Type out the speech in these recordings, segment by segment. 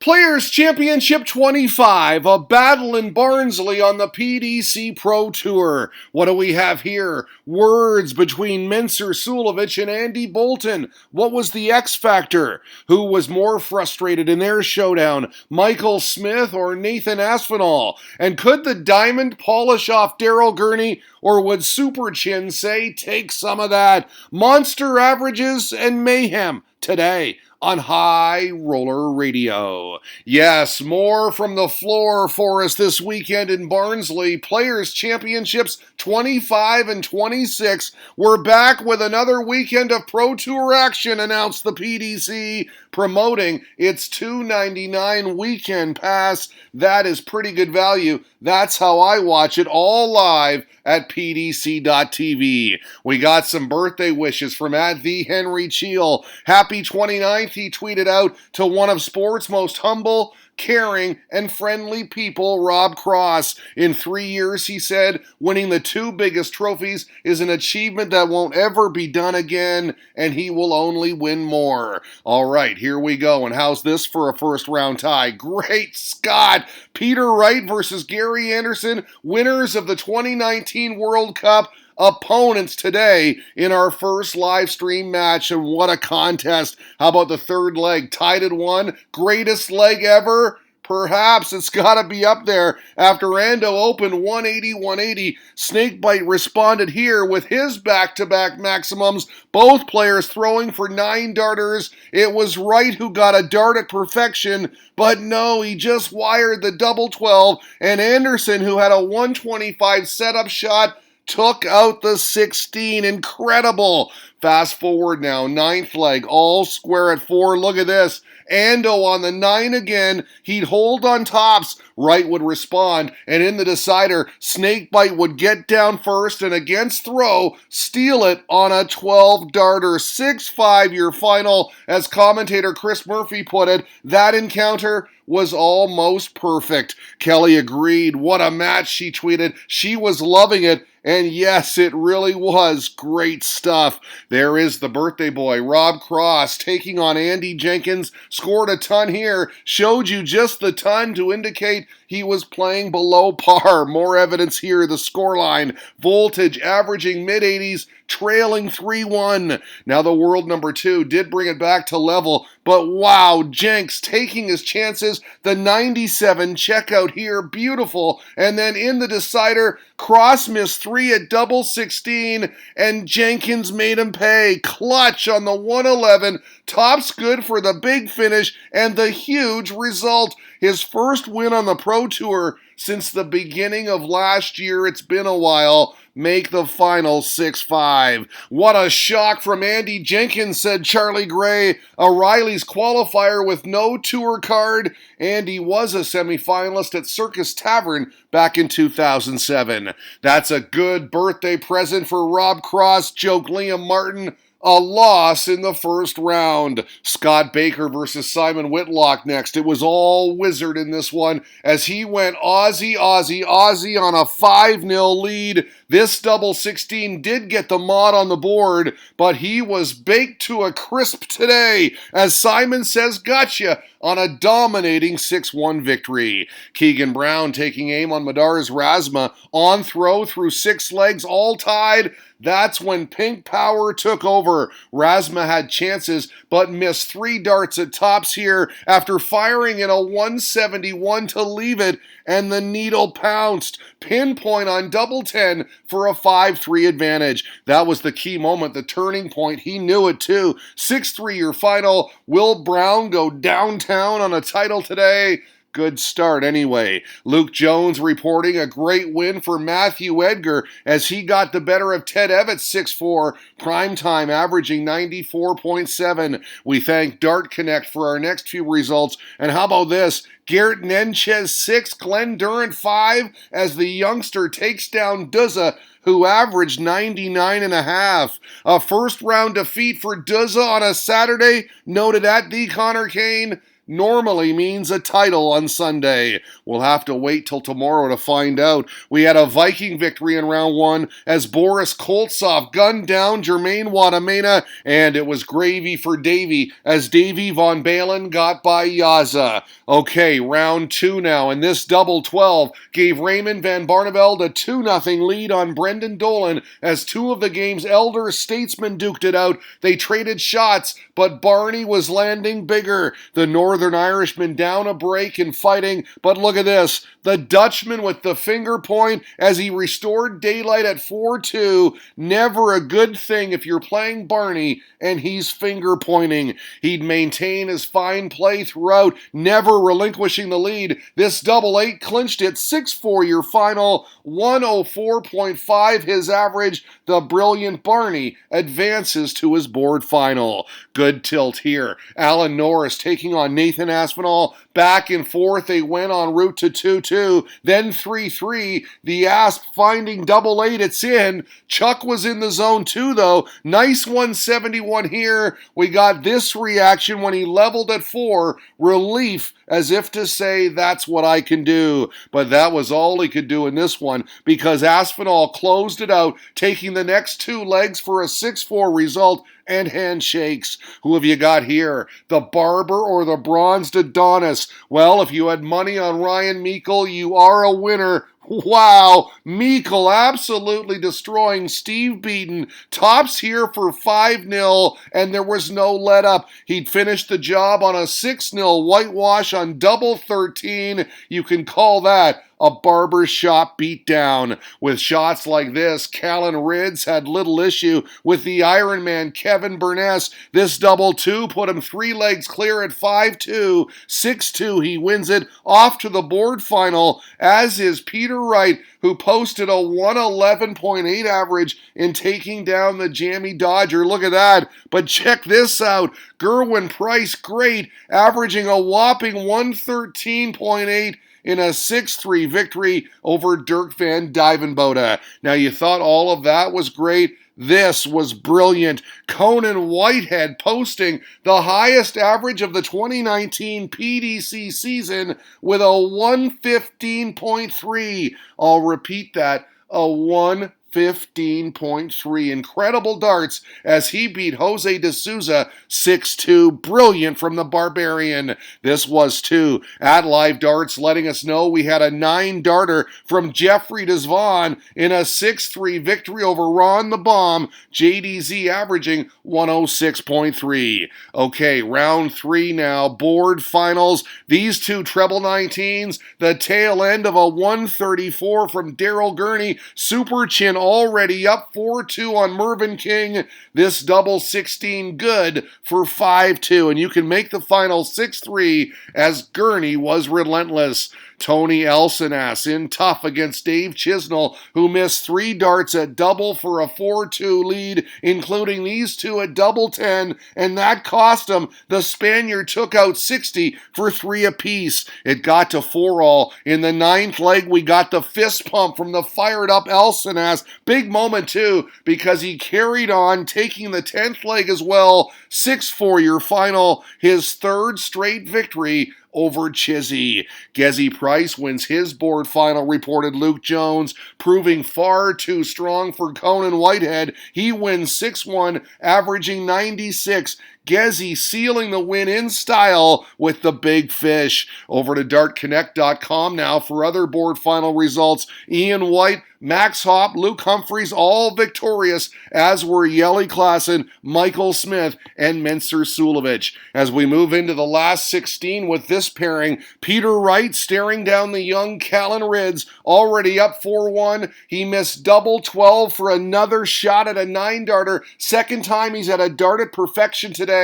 Players Championship 25, a battle in Barnsley on the PDC Pro Tour. What do we have here? Words between Mincer Sulovic and Andy Bolton. What was the X factor? Who was more frustrated in their showdown, Michael Smith or Nathan Aspinall? And could the diamond polish off Daryl Gurney, or would Super Chin say, take some of that? Monster averages and mayhem today on High Roller Radio. Yes, more from the floor for us this weekend in Barnsley. Players Championships 25 and 26. We're back with another weekend of Pro Tour action, announced the PDC, promoting its $2.99 weekend pass. That is pretty good value. That's how I watch it, all live at pdc.tv. We got some birthday wishes from @TheHenryCheel. Happy 29th, he tweeted out, to one of sport's most humble, caring, and friendly people, Rob Cross. In 3 years, he said, winning the two biggest trophies is an achievement that won't ever be done again, and he will only win more. All right, here we go. And how's this for a first-round tie? Great Scott! Peter Wright versus Gary Anderson, winners of the 2019 World Cup. Opponents today in our first live stream match, and what a contest. How about the third leg? Tied at 1, greatest leg ever? Perhaps. It's got to be up there. After Ando opened 180-180, Snakebite responded here with his back-to-back maximums, both players throwing for 9 darters. It was Wright who got a dart at perfection, but no, he just wired the double 12, and Anderson, who had a 125 setup shot, took out the 16. Incredible. Fast forward now, 9th leg, all square at 4. Look at this. Ando on the 9 again. He'd hold on tops. Wright would respond, and in the decider, Snakebite would get down first and against throw, steal it on a 12 darter. 6-5 your final. As commentator Chris Murphy put it, that encounter was almost perfect. Kelly agreed. What a match, she tweeted. She was loving it. And yes, it really was great stuff. There is the birthday boy, Rob Cross, taking on Andy Jenkins. Scored a ton here. Showed you just the ton to indicate he was playing below par. More evidence here, the scoreline. Voltage averaging mid-80s, trailing 3-1. Now the world number 2 did bring it back to level, but wow, Jenks taking his chances. The 97 checkout here, beautiful. And then in the decider, Cross missed 3 at double 16, and Jenkins made him pay. Clutch on the 111. Tops good for the big finish and the huge result. His first win on the Pro Tour since the beginning of last year. It's been a while. Make the final 6-5. What a shock from Andy Jenkins, said Charlie Gray. O'Reilly's qualifier with no tour card. Andy was a semifinalist at Circus Tavern back in 2007. That's a good birthday present for Rob Cross, joked Liam Martin. A loss in the first round. Scott Baker versus Simon Whitlock next. It was all Wizard in this one as he went Aussie on a 5-0 lead. This double 16 did get the mod on the board, but he was baked to a crisp today as Simon says gotcha on a dominating 6-1 victory. Keegan Brown taking aim on Madar's Razma on throw through 6 legs, all tied. That's when Pink Power took over. Razma had chances, but missed 3 darts at tops here after firing in a 171 to leave it, and the needle pounced. Pinpoint on double 10 for a 5-3 advantage. That was the key moment, the turning point. He knew it too. 6-3 your final. Will Brown go downtown on a title today? Good start anyway. Luke Jones reporting a great win for Matthew Edgar as he got the better of Ted Evans 6-4, primetime averaging 94.7. We thank Dart Connect for our next few results. And how about this? Garrett Nenchez 6, Glenn Durant 5 as the youngster takes down Duzza, who averaged 99.5. A first round defeat for Duzza on a Saturday, noted at the Connor Kane. normally means a title on Sunday. We'll have to wait till tomorrow to find out. We had a Viking victory in round one as Boris Koltsov gunned down Jermaine Wadamena, and it was gravy for Davey as Davey Von Balen got by Yaza. Okay, round two now, and this double 12 gave Raymond Van Barneveld a 2-0 lead on Brendan Dolan as two of the game's elder statesmen duked it out. They traded shots, but Barney was landing bigger. The Northern Irishman down a break and fighting, but look at this. The Dutchman with the finger point as he restored daylight at 4-2. Never a good thing if you're playing Barney and he's finger pointing. He'd maintain his fine play throughout, never relinquishing the lead. This double eight clinched it 6-4 your final, 104.5 his average. The brilliant Barney advances to his board final. Good tilt here. Alan Norris taking on Nathan Aspinall. Back and forth they went en route to 2-2, then 3-3. The Asp finding double eight, it's in. Chuck was in the zone too though. Nice 171 here. We got this reaction when he leveled at 4. Relief, as if to say, that's what I can do. But that was all he could do in this one because Aspinall closed it out, taking the next two legs for a 6-4 result and handshakes. Who have you got here? The Barber or the Bronzed Adonis? Well, if you had money on Ryan Meikle, you are a winner. Wow, Meikle absolutely destroying Steve Beaton. Tops here for 5-0, and there was no let up. He'd finished the job on a 6-0 whitewash on double 13. You can call that a barber shop beatdown. With shots like this, Callan Rids had little issue with the Ironman Kevin Burness. This double two put him 3 legs clear at 5-2. 6-2, he wins it off to the board final, as is Peter Wright, who posted a 111.8 average in taking down the jammy Dodger. Look at that. But check this out. Gerwin Price, great, averaging a whopping 113.8 in a 6-3 victory over Dirk van Dijvenbode. Now, you thought all of that was great. This was brilliant. Conan Whitehead posting the highest average of the 2019 PDC season with a 115.3. I'll repeat that, a 115.3. Incredible darts as he beat Jose de Souza 6-2. Brilliant from the Barbarian. This was too. At Live Darts letting us know we had a 9-darter from Jeffrey Desvaughn in a 6-3 victory over Ron the Bomb. JDZ averaging 106.3. Okay, round 3 now. Board finals. These two treble 19s. The tail end of a 134 from Daryl Gurney. Super Chin already up 4-2 on Mervyn King. This double 16 good for 5-2. And you can make the final 6-3 as Gurney was relentless. Tony Elsonas in tough against Dave Chisnell, who missed 3 darts at double for a 4-2 lead, including these two at double 10, and that cost him. The Spaniard took out 60 for 3 apiece. It got to 4-all. In the 9th leg, we got the fist pump from the fired-up Elsonas. Big moment, too, because he carried on, taking the 10th leg as well. 6-4 your final, his 3rd straight victory over Chizzy. Gezi Price wins his board final, reported Luke Jones, proving far too strong for Conan Whitehead. He wins 6-1, averaging 96. Gezi sealing the win in style with the big fish. Over to dartconnect.com now for other board final results. Ian White, Max Hopp, Luke Humphreys, all victorious, as were Yeli Klassen, Michael Smith, and Menser Sulovich. As we move into the last 16 with this pairing, Peter Wright staring down the young Callan Rids, already up 4-1. He missed double 12 for another shot at a 9-darter. Second time he's at a dart at perfection today,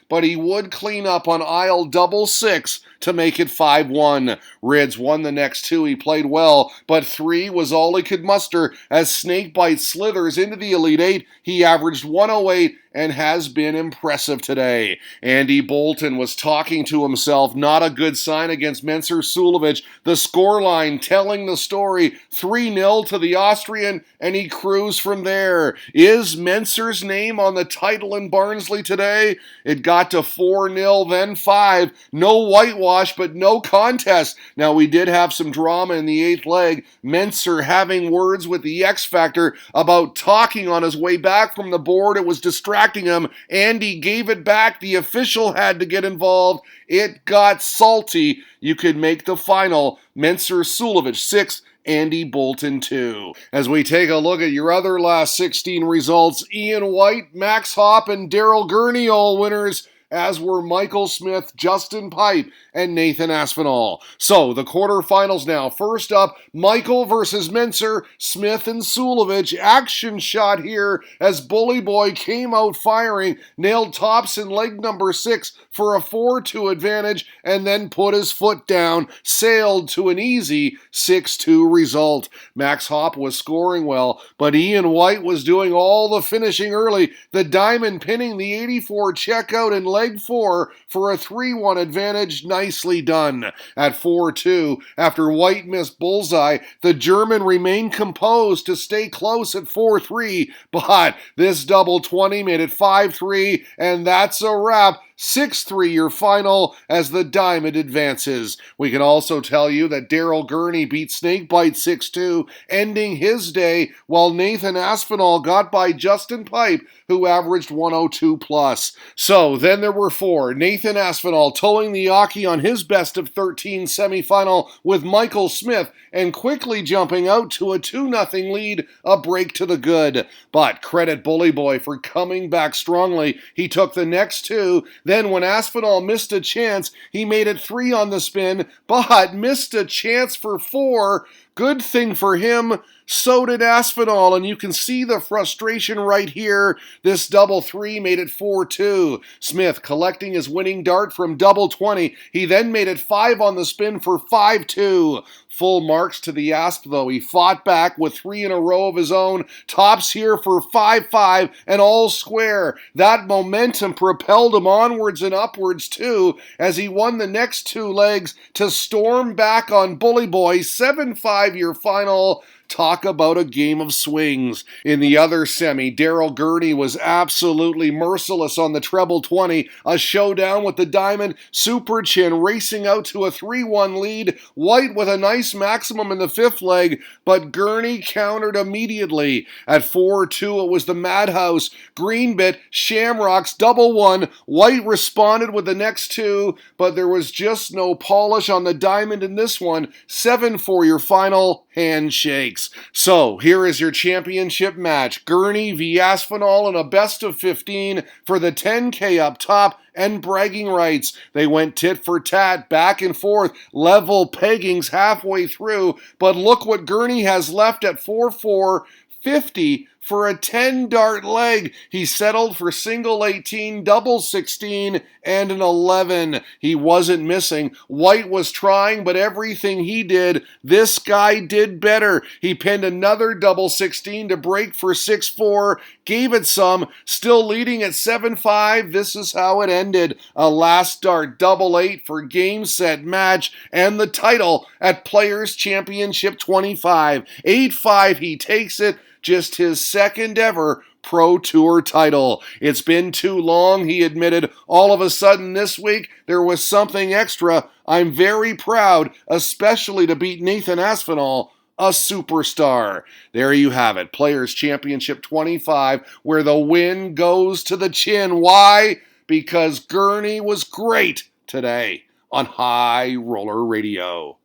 but he would clean up on aisle double 6 to make it 5-1. Rids won the next 2. He played well, but 3 was all he could muster as Snakebite slithers into the Elite 8. He averaged 108 and has been impressive today. Andy Bolton was talking to himself. Not a good sign against Menser Sulovich. The scoreline telling the story. 3-0 to the Austrian, and he cruised from there. Is Menser's name on the title in Barnsley today? It got got to 4-0, then 5. No whitewash, but no contest. Now, we did have some drama in the 8th leg. Menser having words with the X Factor about talking on his way back from the board. It was distracting him. Andy gave it back. The official had to get involved. It got salty. You could make the final. Menser Sulovich 6, Andy Bolton 2. As we take a look at your other last 16 results, Ian White, Max Hopp, and Daryl Gurney all winners, as were Michael Smith, Justin Pipe, and Nathan Aspinall. So, the quarterfinals now. First up, Michael versus Menser, Smith and Sulovich. Action shot here as Bully Boy came out firing, nailed tops in leg number 6 for a 4-2 advantage, and then put his foot down, sailed to an easy 6-2 result. Max Hopp was scoring well, but Ian White was doing all the finishing early. The diamond pinning the 84 checkout in leg 4 for a 3-1 advantage. Nicely done. At 4-2, after White missed bullseye, the German remained composed to stay close at 4-3, but this double 20 made it 5-3, and that's a wrap. 6-3 your final as the diamond advances. We can also tell you that Daryl Gurney beat Snakebite 6-2, ending his day, while Nathan Aspinall got by Justin Pipe, who averaged 102 plus. So then there were 4. Nathan Aspinall towing the Aki on his best of 13 semifinal with Michael Smith and quickly jumping out to a 2-0 lead, a break to the good. But credit Bully Boy for coming back strongly. He took the next 2. Then when Aspinall missed a chance, he made it 3 on the spin, but missed a chance for 4. Good thing for him, so did Aspinall, and you can see the frustration right here. This double 3 made it 4-2. Smith collecting his winning dart from double 20. He then made it 5 on the spin for 5-2. Full marks to the Asp, though. He fought back with 3 in a row of his own. Tops here for 5-5 and all square. That momentum propelled him onwards and upwards, too, as he won the next 2 legs to storm back on Bully Boy. 7-5 your final. Talk about a game of swings. In the other semi, Daryl Gurney was absolutely merciless on the treble 20. A showdown with the diamond. Super Chin racing out to a 3-1 lead. White with a nice maximum in the 5th leg, but Gurney countered immediately. At 4-2, it was the Madhouse. Greenbit, Shamrocks, double 1. White responded with the next 2, but there was just no polish on the diamond in this one. 7-4 your final. Handshakes. So, here is your championship match. Gurney v. Aspinall in a best of 15 for the 10K up top and bragging rights. They went tit for tat, back and forth, level peggings halfway through, but look what Gurney has left at 4-4, 50 for a 10-dart leg. He settled for single 18, double 16, and an 11. He wasn't missing. White was trying, but everything he did, this guy did better. He pinned another double 16 to break for 6-4, gave it some, still leading at 7-5. This is how it ended. A last dart double 8 for game, set, match, and the title at Players Championship 25. 8-5, he takes it. Just his second ever Pro Tour title. It's been too long, he admitted. All of a sudden this week, there was something extra. I'm very proud, especially to beat Nathan Aspinall, a superstar. There you have it, Players Championship 25, where the win goes to the chin. Why? Because Gurney was great today on High Roller Radio.